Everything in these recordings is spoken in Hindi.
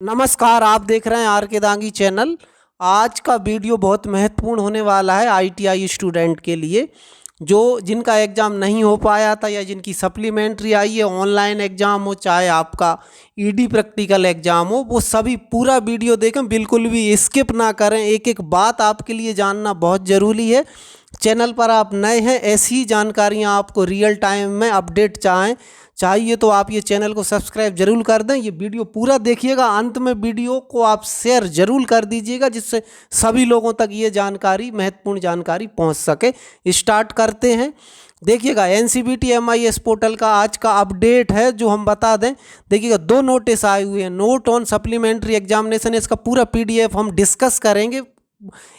नमस्कार, आप देख रहे हैं आर के दांगी चैनल। आज का वीडियो बहुत महत्वपूर्ण होने वाला है आईटीआई स्टूडेंट के लिए, जो जिनका एग्ज़ाम नहीं हो पाया था या जिनकी सप्लीमेंट्री आई है, ऑनलाइन एग्ज़ाम हो चाहे आपका ईडी प्रैक्टिकल एग्ज़ाम हो, वो सभी पूरा वीडियो देखें, बिल्कुल भी स्किप ना करें। एक एक बात आपके लिए जानना बहुत ज़रूरी है। चैनल पर आप नए हैं, ऐसी जानकारियाँ आपको रियल टाइम में अपडेट चाहिए तो आप ये चैनल को सब्सक्राइब जरूर कर दें। ये वीडियो पूरा देखिएगा, अंत में वीडियो को आप शेयर जरूर कर दीजिएगा, जिससे सभी लोगों तक ये जानकारी, महत्वपूर्ण जानकारी पहुंच सके। स्टार्ट करते हैं। देखिएगा, एनसीबीटी एमआईएस पोर्टल का आज का अपडेट है जो हम बता दें। देखिएगा, 2 नोटिस आए हुए हैं, नोट ऑन सप्लीमेंट्री एग्जामिनेशन। इसका पूरा पीडीएफ हम डिस्कस करेंगे,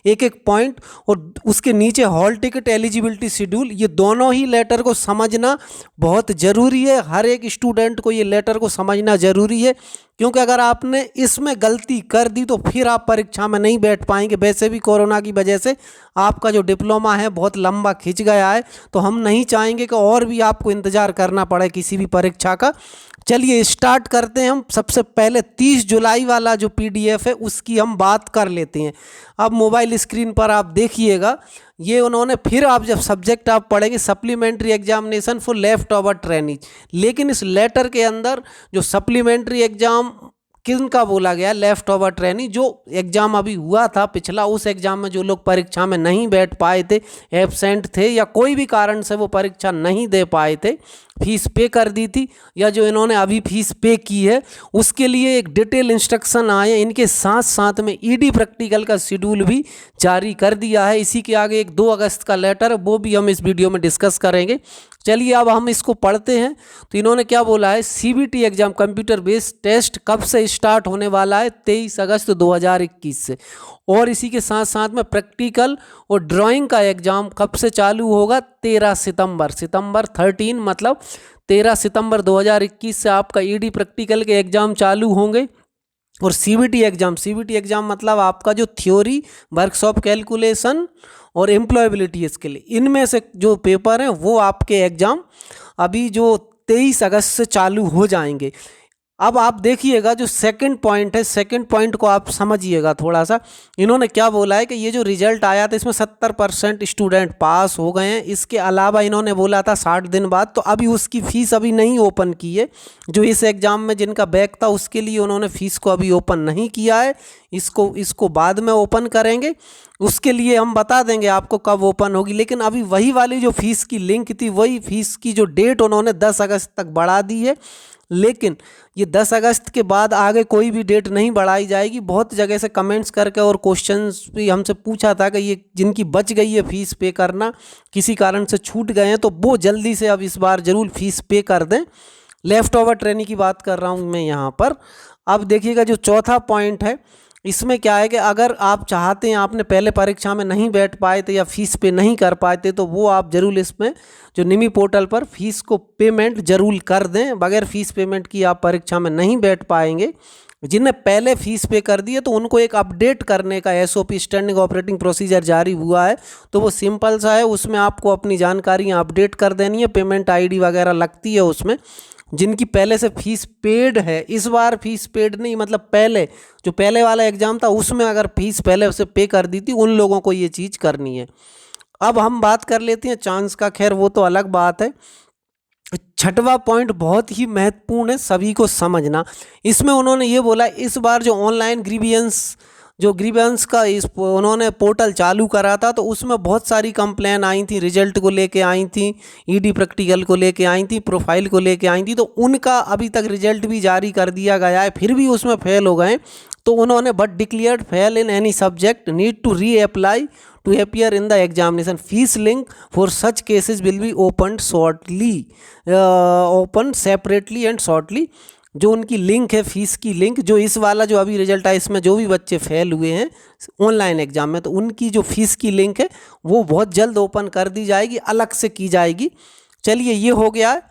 एक एक पॉइंट, और उसके नीचे हॉल टिकट एलिजिबिलिटी शेड्यूल। ये दोनों ही लेटर को समझना बहुत ज़रूरी है। हर एक स्टूडेंट को ये लेटर को समझना ज़रूरी है, क्योंकि अगर आपने इसमें गलती कर दी तो फिर आप परीक्षा में नहीं बैठ पाएंगे। वैसे भी कोरोना की वजह से आपका जो डिप्लोमा है बहुत लंबा खिंच गया है, तो हम नहीं चाहेंगे कि और भी आपको इंतज़ार करना पड़े किसी भी परीक्षा का। चलिए स्टार्ट करते हैं। हम सबसे पहले 30 जुलाई वाला जो पीडीएफ है उसकी हम बात कर लेते हैं। अब मोबाइल स्क्रीन पर आप देखिएगा, ये उन्होंने फिर, आप जब सब्जेक्ट आप पढ़ेंगे supplementary examination for left over trainees, लेकिन इस लेटर के अंदर जो सप्लीमेंट्री एग्जाम किनका बोला गया, लेफ्ट ओवर ट्रेनी, जो एग्ज़ाम अभी हुआ था पिछला, उस एग्ज़ाम में जो लोग परीक्षा में नहीं बैठ पाए थे, एब्सेंट थे या कोई भी कारण से वो परीक्षा नहीं दे पाए थे, फीस पे कर दी थी, या जो इन्होंने अभी फीस पे की है, उसके लिए एक डिटेल इंस्ट्रक्शन आए। इनके साथ साथ में ईडी प्रैक्टिकल का शेड्यूल भी जारी कर दिया है। इसी के आगे एक 2 अगस्त का लेटर है, वो भी हम इस वीडियो में डिस्कस करेंगे। चलिए अब हम इसको पढ़ते हैं। तो इन्होंने क्या बोला है, CBT exam computer based test कब से स्टार्ट होने वाला है, 23 अगस्त 2021 से। और इसी के साथ साथ में प्रैक्टिकल और ड्राइंग का एग्जाम कब से चालू होगा, 13 सितंबर 13 मतलब 13 सितंबर 2021 से आपका ईडी प्रैक्टिकल के एग्जाम चालू होंगे। और सीबीटी एग्जाम मतलब आपका जो थ्योरी, वर्कशॉप, कैलकुलेशन और एम्प्लॉयबिलिटी स्किल, इनमें से जो पेपर हैं वो आपके एग्ज़ाम अभी जो 23 अगस्त से चालू हो जाएंगे। अब आप देखिएगा, जो सेकंड पॉइंट है, सेकंड पॉइंट को आप समझिएगा थोड़ा सा। इन्होंने क्या बोला है कि ये जो रिजल्ट आया था इसमें 70% स्टूडेंट पास हो गए हैं। इसके अलावा इन्होंने बोला था 60 दिन बाद, तो अभी उसकी फ़ीस अभी नहीं ओपन की है। जो इस एग्ज़ाम में जिनका बैक था उसके लिए उन्होंने फ़ीस को अभी ओपन नहीं किया है, इसको बाद में ओपन करेंगे। उसके लिए हम बता देंगे आपको कब ओपन होगी। लेकिन अभी वही वाली जो फ़ीस की लिंक थी, वही फ़ीस की जो डेट उन्होंने 10 अगस्त तक बढ़ा दी है, लेकिन ये 10 अगस्त के बाद आगे कोई भी डेट नहीं बढ़ाई जाएगी। बहुत जगह से कमेंट्स करके और क्वेश्चंस भी हमसे पूछा था कि ये जिनकी बच गई है फ़ीस पे करना, किसी कारण से छूट गए हैं, तो वो जल्दी से अब इस बार ज़रूर फ़ीस पे कर दें। लेफ़्ट ओवर ट्रेनी की बात कर रहा हूँ मैं यहाँ पर। अब देखिएगा, जो चौथा पॉइंट है इसमें क्या है कि अगर आप चाहते हैं, आपने पहले परीक्षा में नहीं बैठ पाए थे या फीस पे नहीं कर पाए थे, तो वो आप ज़रूर इसमें जो निमी पोर्टल पर फीस को पेमेंट ज़रूर कर दें। बगैर फीस पेमेंट की आप परीक्षा में नहीं बैठ पाएंगे। जिन्हें पहले फीस पे कर दी है तो उनको एक अपडेट करने का एसओपी, स्टैंडिंग ऑपरेटिंग प्रोसीजर जारी हुआ है। तो वो सिंपल सा है, उसमें आपको अपनी जानकारियाँ अपडेट कर देनी है, पेमेंट आईडी वगैरह लगती है उसमें। जिनकी पहले से फीस पेड है, इस बार फीस पेड नहीं, मतलब पहले जो पहले वाला एग्ज़ाम था उसमें अगर फीस पहले उसे पे कर दी थी, उन लोगों को ये चीज़ करनी है। अब हम बात कर लेते हैं चांस का, खैर वो तो अलग बात है। छठवां पॉइंट बहुत ही महत्वपूर्ण है, सभी को समझना। इसमें उन्होंने ये बोला, इस बार जो ऑनलाइन ग्रीवेंस का उन्होंने पोर्टल चालू करा था, तो उसमें बहुत सारी कंप्लेन आई थी, रिजल्ट को लेके आई थी, ईडी प्रैक्टिकल को लेके आई थी, प्रोफाइल को लेके आई थी। तो उनका अभी तक रिजल्ट भी जारी कर दिया गया है, फिर भी उसमें फेल हो गए। तो उन्होंने but declared fail in any subject need to reapply to appear in the examination, fees link for such cases will be open separately and shortly. जो उनकी लिंक है, फीस की लिंक, जो इस वाला जो अभी रिजल्ट आया, इसमें जो भी बच्चे फेल हुए हैं ऑनलाइन एग्जाम में, तो उनकी जो फीस की लिंक है वो बहुत जल्द ओपन कर दी जाएगी, अलग से की जाएगी। चलिए ये हो गया है।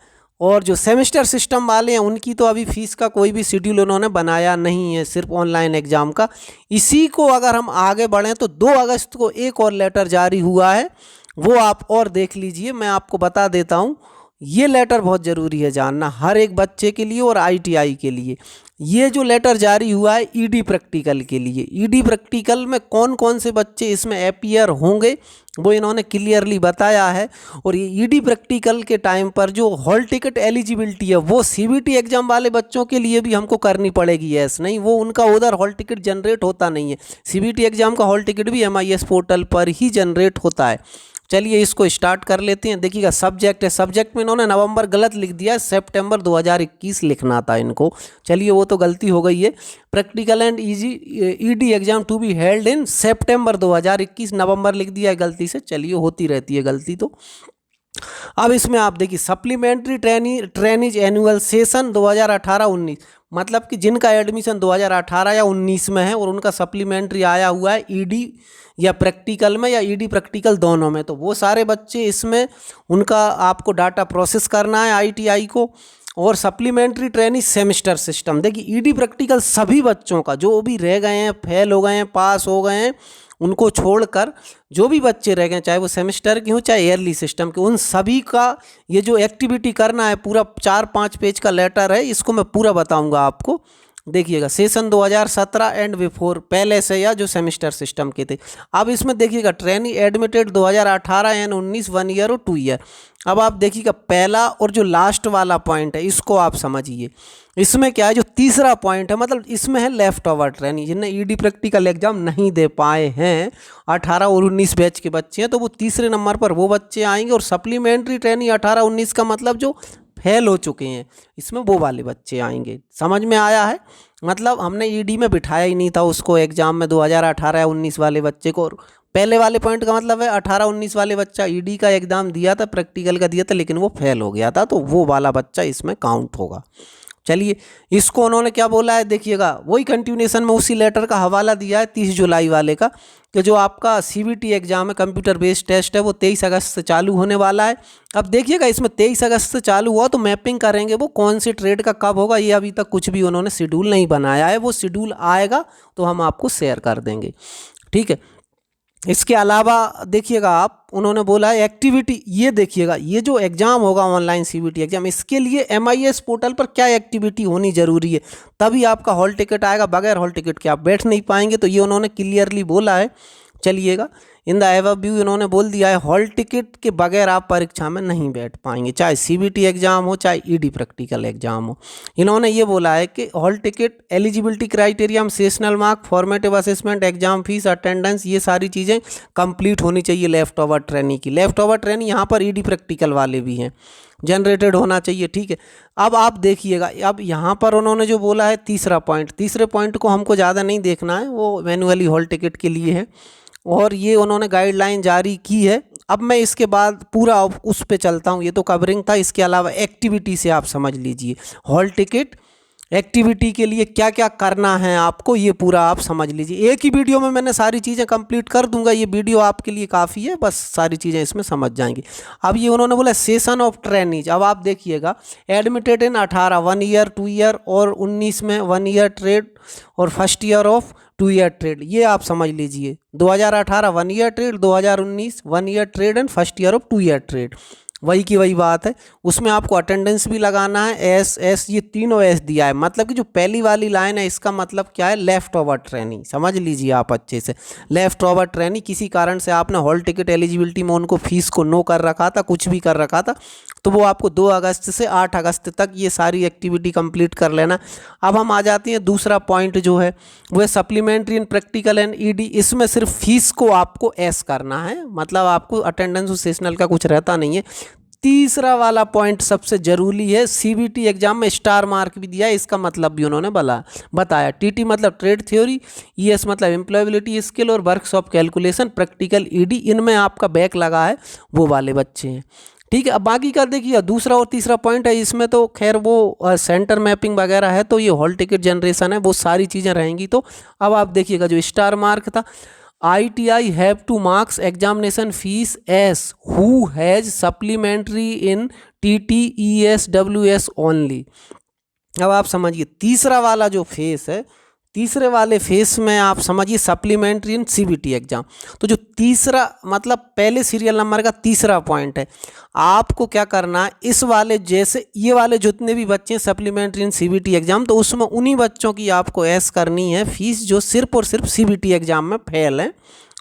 और जो सेमेस्टर सिस्टम वाले हैं उनकी तो अभी फ़ीस का कोई भी शेड्यूल उन्होंने बनाया नहीं है, सिर्फ ऑनलाइन एग्ज़ाम का। इसी को अगर हम आगे बढ़ें तो 2 अगस्त को एक और लेटर जारी हुआ है, वो आप और देख लीजिए, मैं आपको बता देता हूँ। ये लेटर बहुत ज़रूरी है जानना, हर एक बच्चे के लिए और आईटीआई के लिए। ये जो लेटर जारी हुआ है ईडी प्रैक्टिकल के लिए, ईडी प्रैक्टिकल में कौन कौन से बच्चे इसमें अपीयर होंगे वो इन्होंने क्लियरली बताया है। और ये ईडी प्रैक्टिकल के टाइम पर जो हॉल टिकट एलिजिबिलिटी है वो सीबीटी एग्जाम वाले बच्चों के लिए भी हमको करनी पड़ेगी। यस नहीं, वो उनका उधर हॉल टिकट जनरेट होता नहीं है, सीबीटी एग्जाम का हॉल टिकट भी MIS पोर्टल पर ही जनरेट होता है। चलिए इसको स्टार्ट कर लेते हैं। देखिएगा सब्जेक्ट है, सब्जेक्ट में इन्होंने नवंबर गलत लिख दिया है, सितंबर 2021 लिखना था इनको। चलिए वो तो गलती हो गई है। Practical and ED exam to be held in September 2021, नवंबर लिख दिया है गलती से। चलिए होती रहती है गलती तो। अब इसमें आप देखिए सप्लीमेंट्री ट्रेनीज एनुअल सेशन 2018-19, मतलब कि जिनका एडमिशन 2018 या 19 में है और उनका सप्लीमेंट्री आया हुआ है ईडी या प्रैक्टिकल में या ईडी प्रैक्टिकल दोनों में, तो वो सारे बच्चे इसमें उनका आपको डाटा प्रोसेस करना है ITI को। और सप्लीमेंट्री ट्रेनिंग सेमेस्टर सिस्टम, देखिए ईडी प्रैक्टिकल सभी बच्चों का जो भी रह गए हैं, फेल हो गए हैं, पास हो गए हैं, उनको छोड़कर जो भी बच्चे रह गए, चाहे वो सेमेस्टर के हों चाहे ईयरली सिस्टम के, उन सभी का ये जो एक्टिविटी करना है पूरा 4-5 पेज का लेटर है, इसको मैं पूरा बताऊंगा आपको। देखिएगा सेशन 2017 एंड बिफोर, पहले से या जो सेमेस्टर सिस्टम के थे। अब इसमें देखिएगा ट्रेनी एडमिटेड 2018 एंड 19 1 ईयर और 2 ईयर। अब आप देखिएगा पहला और जो लास्ट वाला पॉइंट है इसको आप समझिए। इसमें क्या है, जो तीसरा पॉइंट है मतलब इसमें है लेफ्ट ओवर ट्रेनी, जिन्हें ईडी प्रैक्टिकल एग्जाम नहीं दे पाए हैं, 18 और 19 बैच के बच्चे हैं, तो वो तीसरे नंबर पर वो बच्चे आएंगे। और सप्लीमेंट्री ट्रेनी 18-19 का मतलब जो फेल हो चुके हैं, इसमें वो वाले बच्चे आएंगे। समझ में आया है? मतलब हमने ईडी में बिठाया ही नहीं था उसको एग्जाम में 2018 या 19 वाले बच्चे को। पहले वाले पॉइंट का मतलब है 18-19 वाले बच्चा ईडी का एग्जाम दिया था, प्रैक्टिकल का दिया था, लेकिन वो फेल हो गया था, तो वो वाला बच्चा इसमें काउंट होगा। चलिए इसको उन्होंने क्या बोला है, देखिएगा वही कंटिन्यूएशन में उसी लेटर का हवाला दिया है 30 जुलाई वाले का, कि जो आपका CBT एग्जाम है कंप्यूटर बेस्ड टेस्ट है वो 23 अगस्त से चालू होने वाला है। अब देखिएगा इसमें 23 अगस्त से चालू हुआ तो मैपिंग करेंगे वो कौन सी ट्रेड का कब होगा, ये अभी तक कुछ भी उन्होंने शेड्यूल नहीं बनाया है। वो शेड्यूल आएगा तो हम आपको शेयर कर देंगे, ठीक है। इसके अलावा देखिएगा आप, उन्होंने बोला है एक्टिविटी, ये देखिएगा ये जो एग्ज़ाम होगा ऑनलाइन CBT एग्जाम, इसके लिए MIS पोर्टल पर क्या एक्टिविटी होनी ज़रूरी है, तभी आपका हॉल टिकट आएगा। बगैर हॉल टिकट के आप बैठ नहीं पाएंगे, तो ये उन्होंने क्लियरली बोला है। चलिएगा इन द एबव व्यू इन्होंने बोल दिया है हॉल टिकट के बगैर आप परीक्षा में नहीं बैठ पाएंगे, चाहे CBT एग्जाम हो चाहे ईडी प्रैक्टिकल एग्जाम हो। इन्होंने ये बोला है कि hall ticket eligibility criteria, sessional mark, formative assessment, exam fees, attendance, ये सारी चीज़ें कंप्लीट होनी चाहिए लेफ्ट ओवर ट्रेनी की। लेफ्ट ओवर ट्रेनी यहाँ पर ईडी प्रैक्टिकल वाले भी हैं, जनरेटेड होना चाहिए, ठीक है। अब आप देखिएगा, अब यहाँ पर उन्होंने जो बोला है तीसरा पॉइंट, तीसरे पॉइंट को हमको ज़्यादा नहीं देखना है, वो मैनुअली हॉल टिकट के लिए है और ये उन्होंने गाइडलाइन जारी की है। अब मैं इसके बाद पूरा उस पे चलता हूँ, ये तो कवरिंग था। इसके अलावा एक्टिविटी से आप समझ लीजिए हॉल टिकट एक्टिविटी के लिए क्या क्या करना है आपको, ये पूरा आप समझ लीजिए। एक ही वीडियो में मैंने सारी चीज़ें कंप्लीट कर दूंगा, ये वीडियो आपके लिए काफ़ी है, बस सारी चीज़ें इसमें समझ जाएंगी। अब ये उन्होंने बोला सेशन ऑफ ट्रेनीज, अब आप देखिएगा एडमिटेड इन 18 1 ईयर 2 ईयर और 19 में 1 ईयर ट्रेड और first year of 2 year trade, ये आप समझ लीजिए। 2018 1 year trade, 2019 1 year trade and first year of 2 year trade, वही की वही बात है। उसमें आपको अटेंडेंस भी लगाना है, एस ये तीनों एस दिया है। मतलब कि जो पहली वाली लाइन है इसका मतलब क्या है, लेफ्ट ओवर ट्रेनी, समझ लीजिए आप अच्छे से। लेफ्ट ओवर ट्रेनी, किसी कारण से आपने हॉल टिकट एलिजिबिलिटी में उनको फीस को नो कर रखा था, कुछ भी कर रखा था, तो वो आपको 2 अगस्त से 8 अगस्त तक ये सारी एक्टिविटी कंप्लीट कर लेना। अब हम आ जाते हैं दूसरा पॉइंट जो है वो है supplementary in practical and ED. इसमें सिर्फ फीस को आपको एस करना है, मतलब आपको अटेंडेंस और सेशनल का कुछ रहता नहीं है। तीसरा वाला पॉइंट सबसे जरूरी है, CBT एग्जाम में स्टार मार्क भी दिया है, इसका मतलब भी उन्होंने बताया। TT मतलब ट्रेड थ्योरी, ES मतलब एम्प्लॉयबिलिटी स्किल और वर्कशॉप कैलकुलेशन, प्रैक्टिकल ED, इनमें आपका बैक लगा है वो वाले बच्चे हैं, ठीक है। अब बाकी का देखिए दूसरा और तीसरा पॉइंट है, इसमें तो खैर वो सेंटर मैपिंग वगैरह है, तो ये हॉल टिकट जनरेशन है, वो सारी चीज़ें रहेंगी। तो अब आप देखिएगा जो स्टार मार्क था, ITI have to marks examination fees as who has supplementary in TT ES WS only। अब आप समझिए तीसरा वाला जो फेस है, तीसरे वाले फेस में आप समझिए सप्लीमेंट्री इन सीबीटी एग्जाम। तो जो तीसरा मतलब पहले सीरियल नंबर का तीसरा पॉइंट है, आपको क्या करना है, इस वाले जैसे ये वाले जितने भी बच्चे हैं सप्लीमेंट्री इन सीबीटी एग्जाम, तो उसमें उन्हीं बच्चों की आपको ऐश करनी है फीस जो सिर्फ और सिर्फ सीबीटी एग्जाम में फेल हैं,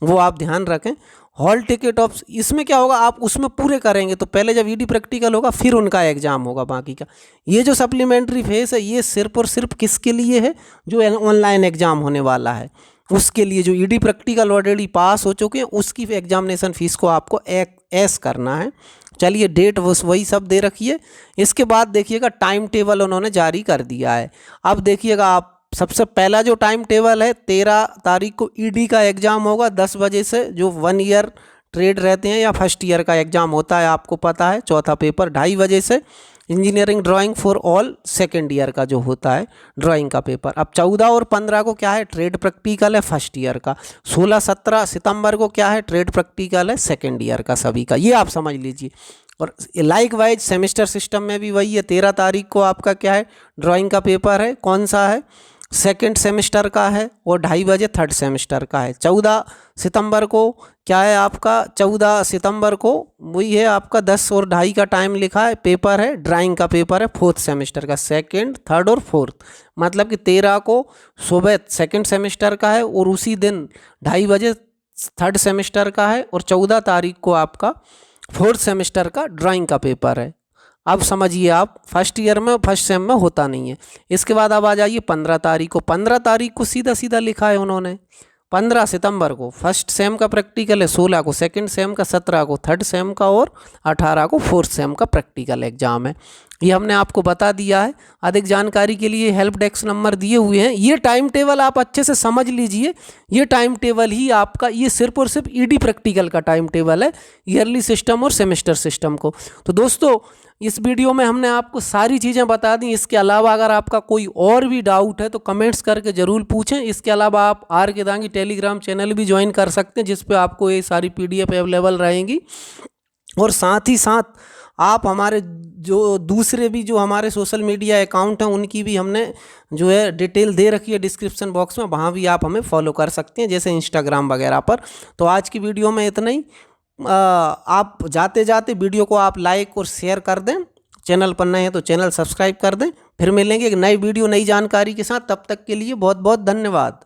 वो आप ध्यान रखें। हॉल टिकट ऑफ इसमें क्या होगा, आप उसमें पूरे करेंगे तो पहले जब ईडी प्रैक्टिकल होगा फिर उनका एग्जाम होगा बाकी का। ये जो सप्लीमेंट्री फेस है ये सिर्फ और सिर्फ किसके लिए है, जो ऑनलाइन एग्जाम होने वाला है उसके लिए। जो ईडी प्रैक्टिकल ऑलरेडी पास हो चुके हैं उसकी एग्जामिनेशन फीस को आपको ऐश करना है। चलिए डेट वही सब दे रखिए। इसके बाद देखिएगा टाइम टेबल उन्होंने जारी कर दिया है। अब देखिएगा आप सबसे पहला जो टाइम टेबल है, 13 तारीख को ईडी का एग्ज़ाम होगा 10 बजे से, जो 1 ईयर ट्रेड रहते हैं या फर्स्ट ईयर का एग्ज़ाम होता है आपको पता है। चौथा पेपर 2:30 बजे से engineering drawing for all second year का जो होता है ड्राइंग का पेपर। अब 14 और 15 को क्या है, ट्रेड प्रैक्टिकल है फर्स्ट ईयर का। 16-17 सितंबर को क्या है, ट्रेड प्रैक्टिकल है सेकेंड ईयर का सभी का, ये आप समझ लीजिए। और लाइक वाइज सेमेस्टर सिस्टम में भी वही है। 13 तारीख को आपका क्या है, ड्राइंग का पेपर है, कौन सा है, सेकेंड सेमेस्टर का है, और 2:30 बजे थर्ड सेमेस्टर का है। 14 सितंबर को क्या है आपका, 14 सितंबर को वही है आपका 10 और 2:30 का टाइम लिखा है, पेपर है ड्राइंग का पेपर है फोर्थ सेमेस्टर का, सेकंड थर्ड और फोर्थ। मतलब कि 13 को सुबह सेकंड सेमेस्टर का है और उसी दिन 2:30 बजे थर्ड सेमेस्टर का है, और 14 तारीख को आपका फोर्थ सेमेस्टर का ड्राइंग का पेपर है। अब समझिए आप फर्स्ट ईयर में फर्स्ट सेम में होता नहीं है। इसके बाद अब आ जाइए 15 तारीख को। 15 तारीख को सीधा सीधा लिखा है उन्होंने, 15 सितंबर को फर्स्ट सेम का प्रैक्टिकल है, 16 को सेकंड सेम का, 17 को थर्ड सेम का और 18 को फोर्थ सेम का प्रैक्टिकल एग्जाम है। ये हमने आपको बता दिया है। अधिक जानकारी के लिए हेल्प डेस्क नंबर दिए हुए हैं। ये टाइम टेबल आप अच्छे से समझ लीजिए। ये टाइम टेबल ही आपका, ये सिर्फ और सिर्फ ईडी प्रैक्टिकल का टाइम टेबल है, ईयरली सिस्टम और सेमेस्टर सिस्टम को। तो दोस्तों इस वीडियो में हमने आपको सारी चीज़ें बता दी। इसके अलावा अगर आपका कोई और भी डाउट है तो कमेंट्स करके ज़रूर पूछें। इसके अलावा आप आर के दांगी टेलीग्राम चैनल भी ज्वाइन कर सकते हैं, जिस पे आपको ये सारी PDF अवेलेबल रहेंगी। और साथ ही साथ आप हमारे जो दूसरे भी जो हमारे सोशल मीडिया अकाउंट हैं उनकी भी हमने जो है डिटेल दे रखी है डिस्क्रिप्शन बॉक्स में, वहाँ भी आप हमें फॉलो कर सकते हैं, जैसे इंस्टाग्राम वगैरह पर। तो आज की वीडियो में इतना ही। आप जाते जाते वीडियो को आप लाइक और शेयर कर दें। चैनल पर नए हैं तो चैनल सब्सक्राइब कर दें। फिर मिलेंगे एक नई वीडियो नई जानकारी के साथ। तब तक के लिए बहुत बहुत धन्यवाद।